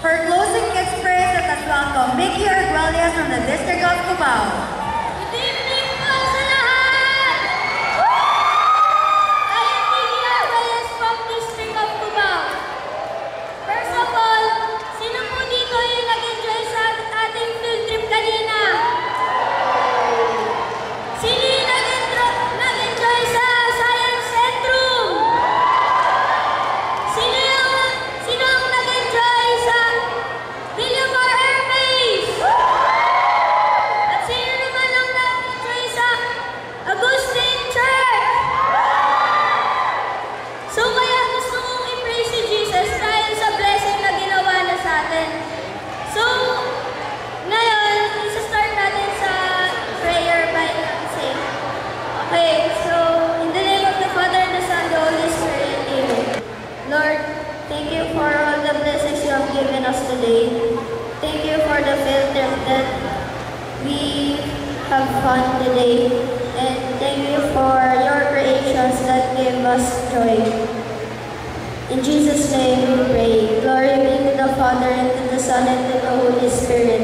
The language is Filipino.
For closing its prayers, let us welcome Mickey Arguelles from the District of Cubao. Good evening po sa lahat! I am Mickey Arguelles from District of Cubao. First of all, sino po dito yung nag-enjoy sa ating field trip kanina? Sino yung nag-enjoy sa Science Centrum? Sino ang nag-enjoy sa Villamor Air Base? At sino naman ang nag-enjoy sa Agustin Church? So kaya gusto kong i-praise si Jesus dahil sa blessing na ginawa na sa atin. So, ngayon, isa-start natin sa prayer by saying, okay, so, in the name of the Father, the Son, the Holy Spirit, Amen. Lord, thank you for all the blessings you have given us today. Thank you for the field trip that we have fun today. And thank you for your creations that gave us joy. In Jesus' name we pray. Glory be to the Father, and to the Son, and to the Holy Spirit.